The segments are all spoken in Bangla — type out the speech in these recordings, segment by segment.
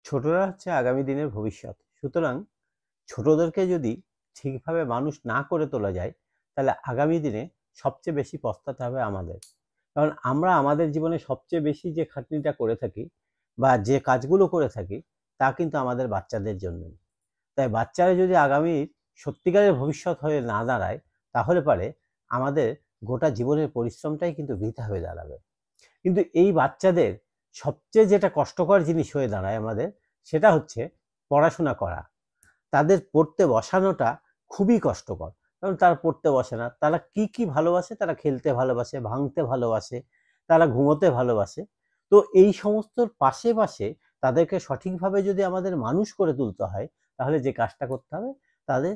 ছোটরা হচ্ছে আগামী দিনের ভবিষ্যৎ। সুতরাং ছোটদেরকে যদি ঠিকভাবে মানুষ না করে তোলা যায়, তাহলে আগামী দিনে সবচেয়ে বেশি পস্তাতে হবে আমাদের। কারণ আমরা আমাদের জীবনে সবচেয়ে বেশি যে খাটনিটা করে থাকি বা যে কাজগুলো করে থাকি, তা কিন্তু আমাদের বাচ্চাদের জন্যই। তাই বাচ্চারা যদি আগামীর সত্যিকারের ভবিষ্যৎ হয়ে না দাঁড়ায়, তাহলে পরে আমাদের গোটা জীবনের পরিশ্রমটাই কিন্তু বৃথা হয়ে দাঁড়াবে। কিন্তু এই বাচ্চাদের সবচেয়ে যেটা কষ্টকর জিনিস হয়ে দাঁড়ায় আমাদের, সেটা হচ্ছে পড়াশোনা করা। তাদের পড়তে বসানোটা খুবই কষ্টকর। কারণ তারা পড়তে বসে না। তারা কি ভালোবাসে? তারা খেলতে ভালোবাসে, ভাঙতে ভালোবাসে, তারা ঘুমোতে ভালোবাসে। তো এই সমস্তর পাশে তাদেরকে সঠিকভাবে যদি আমাদের মানুষ করে তুলতে হয়, তাহলে যে কাজটা করতে হবে, তাদের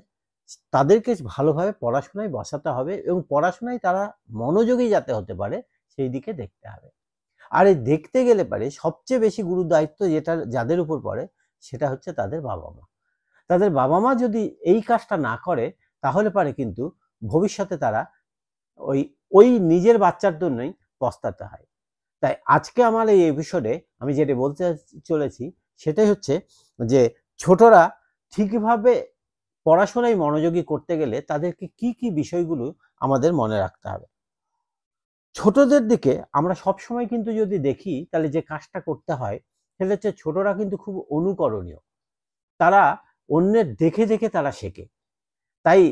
তাদেরকে ভালোভাবে পড়াশোনায় বসাতে হবে এবং পড়াশোনায় তারা মনোযোগী যাতে হতে পারে, সেই দিকে দেখতে হবে। আর এই দেখতে গেলে পারে সবচেয়ে বেশি দায়িত্ব যেটা যাদের উপর পড়ে, সেটা হচ্ছে তাদের বাবা-মা। তাদের বাবা-মা যদি এই কাজটা না করে, তাহলে পারে কিন্তু ভবিষ্যতে তারা ওই ওই নিজের বাচ্চার জন্যই পস্তাতে হয়। তাই আজকে আমার এই এপিসোডে আমি যেটা বলতে চলেছি, সেটাই হচ্ছে যে ছোটরা ঠিকভাবে পড়াশোনায় মনোযোগী করতে গেলে তাদেরকে কি বিষয়গুলো আমাদের মনে রাখতে হবে। ছোটদের দিকে আমরা সবসময় কিন্তু যদি দেখি, তাহলে যে কাজটা করতে হয়, সেটা হচ্ছে ছোটরা কিন্তু খুব অনুকরণীয়। তারা অন্যের দেখে তারা শেখে। তাই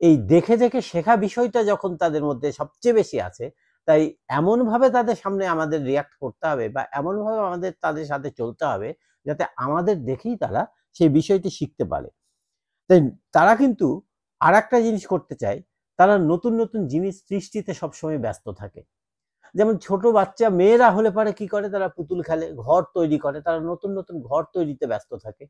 এই দেখে শেখা বিষয়টা যখন তাদের মধ্যে সবচেয়ে বেশি আছে, তাই এমনভাবে তাদের সামনে আমাদের রিঅ্যাক্ট করতে হবে বা এমনভাবে আমাদের তাদের সাথে চলতে হবে, যাতে আমাদের দেখেই তারা সেই বিষয়টি শিখতে পারে। তাই তারা কিন্তু আরেকটা জিনিস করতে চায়, তারা নতুন জিনিস সৃষ্টিতে সবসময় ব্যস্ত থাকে। যেমন ছোট বাচ্চা মেয়েরা হলে পারে কি করে, তারা পুতুল খেলে, ঘর তৈরি করে, তারা নতুন ঘর তৈরিতে ব্যস্ত থাকে।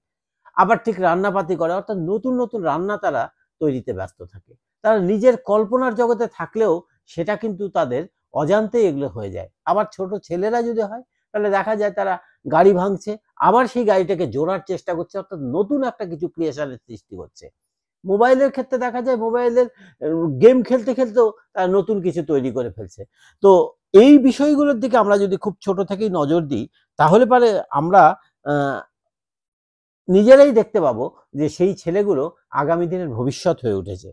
আবার ঠিক রান্নাপাতি করে, অর্থাৎ নতুন রান্না তারা তৈরিতে ব্যস্ত থাকে। তারা নিজের কল্পনার জগতে থাকলেও সেটা কিন্তু তাদের অজান্তেই এগুলো হয়ে যায়। আবার ছোট ছেলেরা যদি হয়, তাহলে দেখা যায় তারা গাড়ি ভাঙছে, আবার সেই গাড়িটাকে জোড়ার চেষ্টা করছে, অর্থাৎ নতুন একটা কিছু ক্রিয়েশনের সৃষ্টি করছে। মোবাইলের ক্ষেত্রে দেখা যায় মোবাইলের গেম খেলতেও তারা নতুন কিছু তৈরি করে ফেলছে। তো এই বিষয়গুলোর দিকে আমরা যদি খুব ছোট থেকেই নজর দিই, তাহলে পারে আমরা নিজেরাই দেখতে পাবো যে সেই ছেলেগুলো আগামী দিনের ভবিষ্যৎ হয়ে উঠেছে।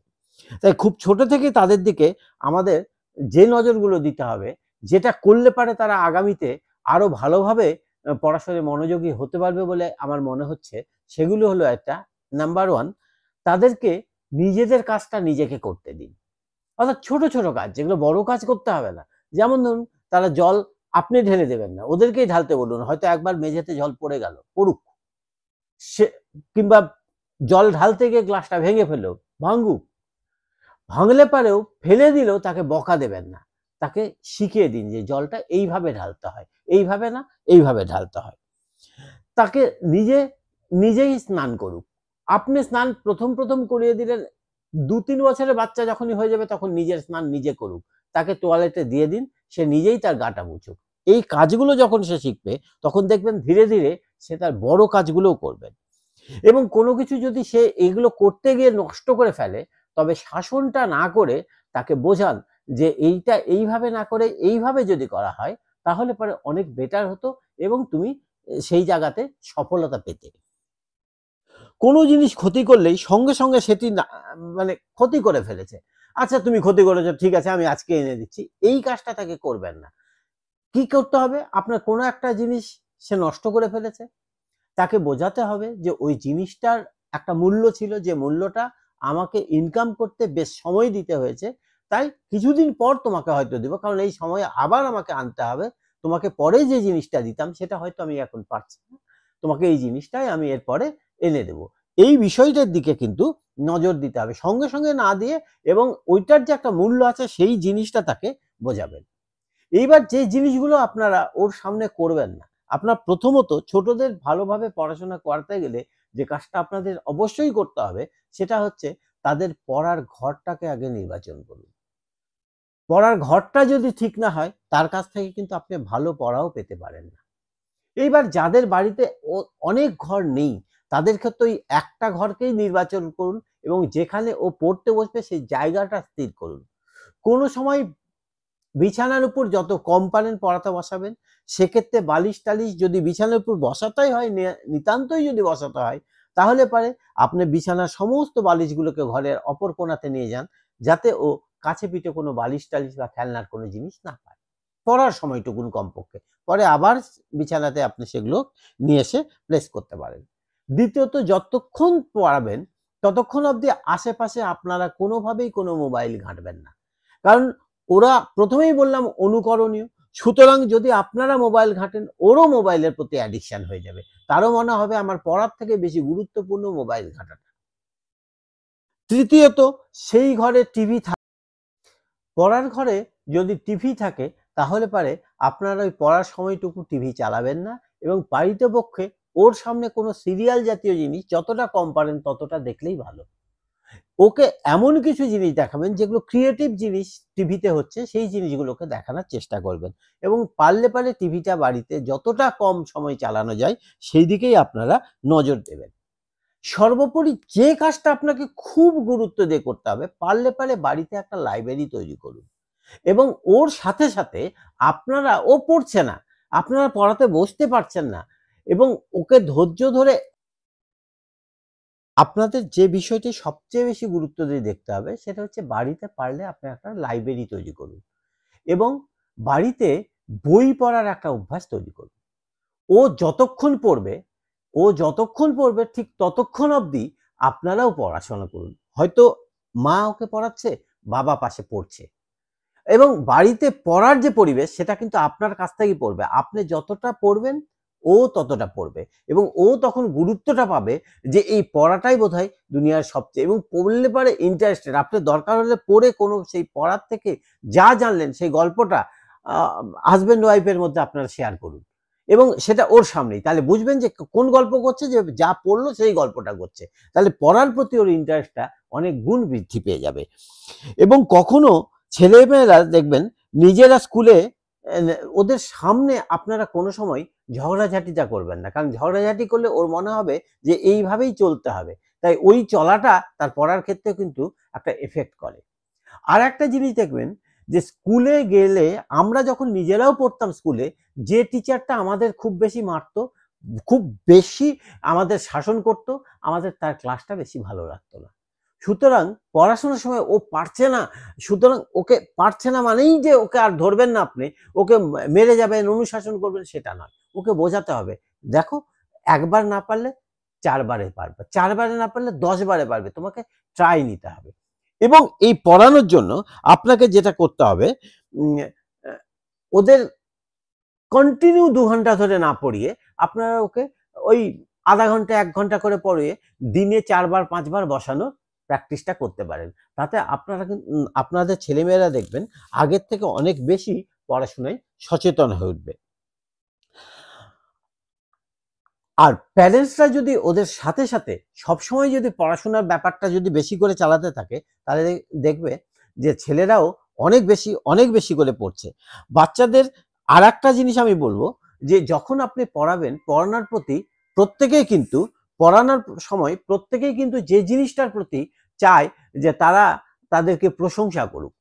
তাই খুব ছোট থেকে তাদের দিকে আমাদের যে নজরগুলো দিতে হবে, যেটা করলে পারে তারা আগামীতে আরো ভালোভাবে পড়াশোনায় মনোযোগী হতে পারবে বলে আমার মনে হচ্ছে, সেগুলো হলো একটা, নাম্বার 1, তাদেরকে নিজেদের কাজটা নিজেকে করতে দিন। অর্থাৎ ছোট কাজ, যেগুলো বড় কাজ করতে হবে না। যেমন ধরুন, তারা জল আপনি ঢেলে দেবেন না, ওদেরকেই ঢালতে বলুন। হয়তো একবার মেঝেতে জল পড়ে গেল, পড়ুক। সে কিংবা জল ঢালতে গিয়ে গ্লাসটা ভেঙে ফেললো, ভাঙুক। ভাঙলে পারেও, ফেলে দিলেও তাকে বকা দেবেন না। তাকে শিখিয়ে দিন যে জলটা এইভাবে ঢালতে হয়, এইভাবে না, এইভাবে ঢালতে হয়। তাকে নিজেই স্নান করুক। আপনি স্নান প্রথম করিয়ে দিলেন, 2-3 বছরের বাচ্চা যখনই হয়ে যাবে, তখন নিজের স্নান নিজে করুক। তাকে তোয়ালেটে দিয়ে দিন, সে নিজেই তার গাটা মুছুক। এই কাজগুলো যখন সে শিখবে, তখন দেখবেন ধীরে সে তার বড় কাজগুলোও করবে। এবং কোনো কিছু যদি সে এগুলো করতে গিয়ে নষ্ট করে ফেলে, তবে শাসনটা না করে তাকে বোঝান যে এইটা এইভাবে না করে এইভাবে যদি করা হয়, তাহলে পরে অনেক বেটার হতো এবং তুমি সেই জায়গাতে সফলতা পেতে। কোনো জিনিস ক্ষতি করলেই সঙ্গে সেটি না, মানে ক্ষতি করে ফেলেছে। আচ্ছা, তুমি ক্ষতি করেছো, ঠিক আছে, আমি আজকে এনে দিচ্ছি। এই কাজটা তাকে করবেন না। কি করতে হবে? আপনার কোনো একটা জিনিস সে নষ্ট করে ফেলেছে, তাকে বোঝাতে হবে যে ওই জিনিসটার একটা মূল্য ছিল, যে মূল্যটা আমাকে ইনকাম করতে বেশ সময় দিতে হয়েছে। তাই কিছুদিন পর তোমাকে হয়তো দিব, কারণ এই সময় আবার আমাকে আনতে হবে। তোমাকে পরে যে জিনিসটা দিতাম, সেটা হয়তো আমি এখন পারছি না। তোমাকে এই জিনিসটাই আমি এরপরে এনে দেব। এই বিষয়টার দিকে কিন্তু নজর দিতে হবে, সঙ্গে না দিয়ে, এবং ওইটার যে একটা মূল্য আছে সেই জিনিসটা তাকে বোঝাবেন। এইবার যে জিনিসগুলো আপনারা ওর সামনে করবেন না, আপনার প্রথমত ছোটদের ভালোভাবে পড়াশোনা করাতে গেলে যে কাজটা আপনাদের অবশ্যই করতে হবে, সেটা হচ্ছে তাদের পড়ার ঘরটাকে আগে নির্বাচন করুন। পড়ার ঘরটা যদি ঠিক না হয়, তার কাছ থেকে কিন্তু আপনি ভালো পড়াও পেতে পারেন না। এইবার যাদের বাড়িতে অনেক ঘর নেই, তাদের ক্ষেত্রে ওই একটা ঘরকেই নির্বাচন করুন এবং যেখানে ও পড়তে বসবে সেই জায়গাটা স্থির করুন। কোনো সময় বিছানার উপর যত কম পারেন পড়াতে বসাবেন। সেক্ষেত্রে বালিশ টালিশ যদি বিছানার উপর বসাতেই হয়, নিতান্তই যদি বসাতে হয়, তাহলে পারে আপনি বিছানার সমস্ত বালিশগুলোকে ঘরের অপর কোণাতে নিয়ে যান, যাতে ও কাছে পিঠে কোনো বালিশ টালিশ বা খেলনার কোনো জিনিস না পায়, পড়ার সময়টুকুন কমপক্ষে। পরে আবার বিছানাতে আপনি সেগুলো নিয়ে এসে প্লেস করতে পারেন। দ্বিতীয়ত, যতক্ষণ পড়াবেন ততক্ষণ অবধি আশেপাশে আপনারা কোনোভাবেই কোনো মোবাইল ঘাঁটবেন না, কারণ ওরা প্রথমেই বললাম অনুকরণীয়। সুতরাং যদি আপনারা মোবাইল ঘাঁটেন, ওরও মোবাইলের প্রতি অ্যাডিকশন হয়ে যাবে, তারও মনে হবে আমার পড়ার থেকে বেশি গুরুত্বপূর্ণ মোবাইল ঘাঁটাটা। তৃতীয়ত, সেই ঘরে টিভি থাকে, পড়ার ঘরে যদি টিভি থাকে তাহলে পারে আপনারা ওই পড়ার সময়টুকু টিভি চালাবেন না, এবং পারিতপক্ষে ওর সামনে কোনো সিরিয়াল জাতীয় জিনিস যতটা কম পারেন ততটা দেখলেই ভালো। ওকে এমন কিছু জিনিস দেখাবেন যেগুলো ক্রিয়েটিভ জিনিস টিভিতে হচ্ছে, সেই জিনিসগুলোকে দেখানোর চেষ্টা করবেন, এবং পারলে টিভিটা বাড়িতে যতটা কম সময় চালানো যায় সেই দিকেই আপনারা নজর দেবেন। সর্বোপরি যে কাজটা আপনাকে খুব গুরুত্ব দিয়ে করতে হবে, পারলে বাড়িতে একটা লাইব্রেরি তৈরি করুন, এবং ওর সাথে সাথে আপনারা, ও পড়ছে না, আপনারা পড়াতে বসতে পারছেন না, এবং ওকে ধৈর্য ধরে আপনাদের যে বিষয়টি সবচেয়ে বেশি গুরুত্ব দিয়ে দেখতে হবে সেটা হচ্ছে বাড়িতে পারলে আপনি একটা লাইব্রেরি তৈরি করুন, এবং বাড়িতে বই পড়ার একটা অভ্যাস তৈরি করুন। ও যতক্ষণ পড়বে ঠিক ততক্ষণ অবধি আপনারাও পড়াশোনা করুন। হয়তো মা ওকে পড়াচ্ছে, বাবা পাশে পড়ছে, এবং বাড়িতে পড়ার যে পরিবেশ সেটা কিন্তু আপনার কাছ থেকেই পড়বে। আপনি যতটা পড়বেন ও ততটা পড়বে, এবং ও তখন গুরুত্বটা পাবে যে এই পড়াটাই বোধহয় দুনিয়ার সবচেয়ে, এবং পড়লে পারে ইন্টারেস্টেড। আপনি দরকার হলে পড়ে কোনো সেই পড়ার থেকে যা জানলেন সেই গল্পটা হাজব্যান্ড ওয়াইফের মধ্যে আপনারা শেয়ার করুন, এবং সেটা ওর সামনেই, তাহলে বুঝবেন যে কোন গল্প করছে, যে যা পড়লো সেই গল্পটা করছে, তাহলে পড়ার প্রতি ওর ইন্টারেস্টটা অনেক গুণ বৃদ্ধি পেয়ে যাবে। এবং কখনো ছেলেমেয়েরা দেখবেন নিজেরা স্কুলে, ওদের সামনে আপনারা কোনো সময় ঝগড়াঝাটিটা করবেন না, কারণ ঝগড়াঝাটি করলে ওর মনে হবে যে এইভাবেই চলতে হবে, তাই ওই চলাটা তার পড়ার ক্ষেত্রে কিন্তু একটা এফেক্ট করে। আর একটা জিনিস দেখবেন যে স্কুলে গেলে, আমরা যখন নিজেরাও পড়তাম স্কুলে, যে টিচারটা আমাদের খুব বেশি মারতো, খুব বেশি আমাদের শাসন করত, আমাদের তার ক্লাসটা বেশি ভালো লাগতো না। সুতরাং পড়াশোনার সময় ও পারছে না, সুতরাং ওকে পারছে না মানেই যে ওকে আর ধরবেন না আপনি, ওকে মেরে যাবেন, অনুশাসন করবেন, সেটা নয়। ওকে বোঝাতে হবে, দেখো একবার না পারলে 4 বারে পারবে, 4 বারে না পারলে 10 বারে পারবে, তোমাকে ট্রাই নিতে হবে। এবং এই পড়ানোর জন্য আপনাকে যেটা করতে হবে, ওদের কন্টিনিউ 2 ঘন্টা ধরে না পড়িয়ে আপনারা ওকে ওই আধা ঘন্টা 1 ঘন্টা করে পড়িয়ে দিনে 4 বার 5 বার বসানোর প্র্যাকটিসটা করতে পারেন। তাতে আপনারা আপনাদের ছেলেমেয়েরা দেখবেন আগের থেকে অনেক বেশি পড়াশোনায় সচেতন হয়ে উঠবে। আর প্যারেন্টসরা যদি ওদের সাথে সাথে সবসময় যদি পড়াশোনার ব্যাপারটা যদি বেশি করে চালাতে থাকে, তাহলে দেখবে যে ছেলেরাও অনেক বেশি করে পড়ছে। বাচ্চাদের আর একটা জিনিস আমি বলবো, যে যখন আপনি পড়াবেন, পড়ানোর প্রতি প্রত্যেকেই কিন্তু, পড়ানোর সময় প্রত্যেকেই কিন্তু যে জিনিসটার প্রতি চায় যে তাদেরকে প্রশংসা করুক।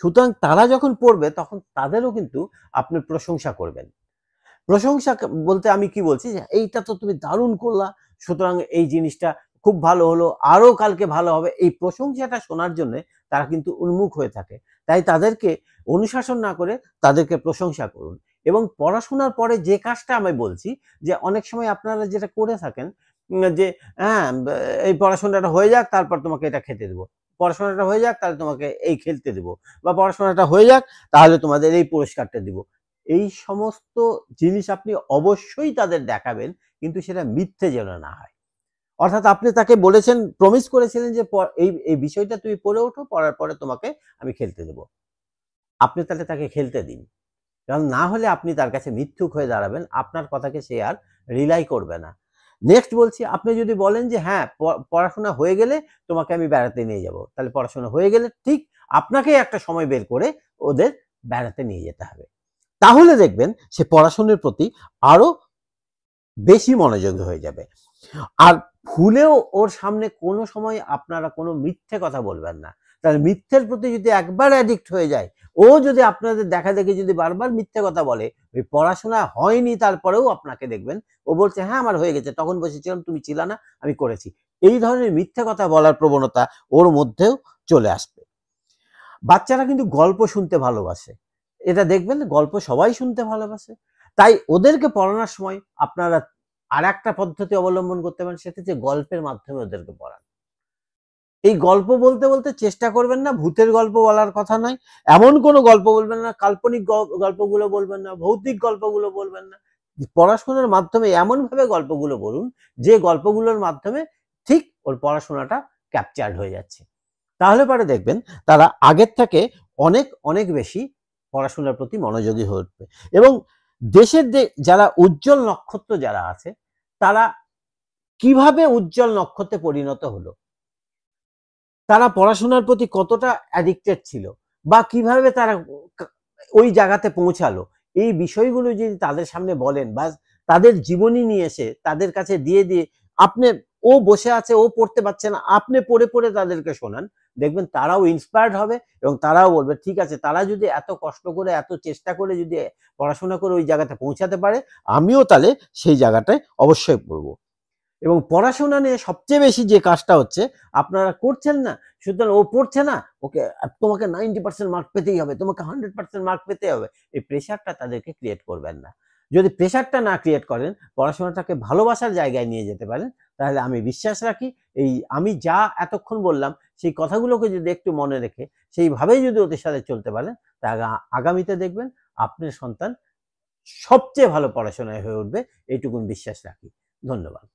সুতরাং তারা যখন পড়বে তখন তাদেরও কিন্তু আপনি প্রশংসা করবেন। প্রশংসা বলতে আমি কি বলছি, যে এইটা তো তুমি দারুণ করলা, সুতরাং এই জিনিসটা খুব ভালো হলো, আরো কালকে ভালো হবে, এই প্রশংসাটা শোনার জন্য তারা কিন্তু উন্মুখ হয়ে থাকে। তাই তাদেরকে অনুশাসন না করে তাদেরকে প্রশংসা করুন। এবং পড়াশোনার পরে যে কাজটা আমি বলছি, যে অনেক সময় আপনারা যেটা করে থাকেন, যে হ্যাঁ এই পড়াশোনাটা হয়ে যাক তারপর তোমাকে এটা খেতে দেবো, পড়াশোনাটা হয়ে যাক তাহলে তোমাকে এই খেলতে দেবো, বা পড়াশোনাটা হয়ে যাক তাহলে তোমাদের এই পুরস্কারটা দিব, এই সমস্ত জিনিস আপনি অবশ্যই তাদের দেখাবেন, কিন্তু সেটা মিথ্যে যেন না হয়। অর্থাৎ আপনি তাকে বলেছেন, প্রমিস করেছিলেন যে এই বিষয়টা তুমি পড়ে ওঠো, পড়ার পরে তোমাকে আমি খেলতে দেব। আপনি তাহলে তাকে খেলতে দিন, কারণ না হলে আপনি তার কাছে মিথ্যুক হয়ে দাঁড়াবেন, আপনার কথাকে সে আর রিলাই করবে না। নেক্সট বলছি, আপনি যদি বলেন যে হ্যাঁ পড়াশোনা হয়ে গেলে তোমাকে আমি বেড়াতে নিয়ে যাব, তাহলে পড়াশোনা হয়ে গেলে ঠিক আপনাকে একটা সময় বের করে ওদের বেড়াতে নিয়ে যেতে হবে। তাহলে দেখবেন সে পড়াশোনার প্রতি আরো বেশি মনোযোগী হয়ে যাবে। আর ভুলেও ওর সামনে কোনো সময় আপনারা কোনো মিথ্যে কথা বলবেন না, তাহলে মিথ্যের প্রতি যদি একবার অ্যাডিক্ট হয়ে যায়, ও যদি আপনাদের দেখা দেখে যদি বারবার মিথ্যে কথা বলে, ওই পড়াশোনা হয়নি তারপরেও আপনাকে দেখবেন ও বলছে হ্যাঁ আমার হয়ে গেছে, তখন বসেছিলাম তুমি ছিল না আমি করেছি, এই ধরনের মিথ্যে কথা বলার প্রবণতা ওর মধ্যেও চলে আসবে। বাচ্চারা কিন্তু গল্প শুনতে ভালোবাসে, এটা দেখবেন গল্প সবাই শুনতে ভালোবাসে। তাই ওদেরকে পড়ানোর সময় আপনারা আর একটা পদ্ধতি অবলম্বন করতে পারেন, সেটা হচ্ছে গল্পের মাধ্যমে ওদেরকে পড়ান। এই গল্প বলতে বলতে চেষ্টা করবেন না ভূতের গল্প বলার কথা নয়, এমন কোনো গল্প বলবেন না, কাল্পনিক গল্পগুলো বলবেন না, ভৌতিক গল্পগুলো বলবেন না। পড়াশোনার মাধ্যমে এমনভাবে গল্পগুলো বলুন যে গল্পগুলোর মাধ্যমে ঠিক ওর পড়াশোনাটা ক্যাপচার্ড হয়ে যাচ্ছে। তাহলে পরে দেখবেন তারা আগের থেকে অনেক অনেক বেশি পড়াশোনার প্রতি মনোযোগী হয়ে উঠবে। এবং দেশের যারা উজ্জ্বল নক্ষত্র যারা আছে, তারা কিভাবে উজ্জ্বল নক্ষত্রে পরিণত হলো, তারা পড়াশোনার প্রতি কতটা অ্যাডিক্টেড ছিল, বা কিভাবে তারা ওই জায়গাতে পৌঁছালো, এই বিষয়গুলো যদি তাদের সামনে বলেন বা তাদের জীবনী নিয়ে এসে তাদের কাছে দিয়ে দিয়ে আপনি, ও বসে আছে ও পড়তে পারছে না, আপনি পড়ে পড়ে তাদেরকে শোনান, দেখবেন তারাও ইন্সপায়ার্ড হবে এবং তারাও বলবে ঠিক আছে, তারা যদি এত কষ্ট করে এত চেষ্টা করে যদি পড়াশোনা করে ওই জায়গাতে পৌঁছাতে পারে, আমিও তাহলে সেই জায়গাটায় অবশ্যই পড়বো। এবং পড়াশোনা নিয়ে সবচেয়ে বেশি যে কাজটা হচ্ছে আপনারা করছেন না, সুতরাং ও পড়ছে না, ওকে তোমাকে 90% মার্ক পেতেই হবে, তোমাকে 100% মার্ক পেতে হবে, এই প্রেশারটা তাদেরকে ক্রিয়েট করবেন না। যদি প্রেশারটা না ক্রিয়েট করেন, পড়াশোনাটাকে ভালোবাসার জায়গায় নিয়ে যেতে পারেন, তাহলে আমি বিশ্বাস রাখি এই আমি যা এতক্ষণ বললাম সেই কথাগুলোকে যদি একটু মনে রেখে সেইভাবেই যদি ওদের সাথে চলতে পারেন, তাহলে আগামীতে দেখবেন আপনার সন্তান সবচেয়ে ভালো পড়াশোনায় হয়ে উঠবে, এইটুকুন বিশ্বাস রাখি। ধন্যবাদ।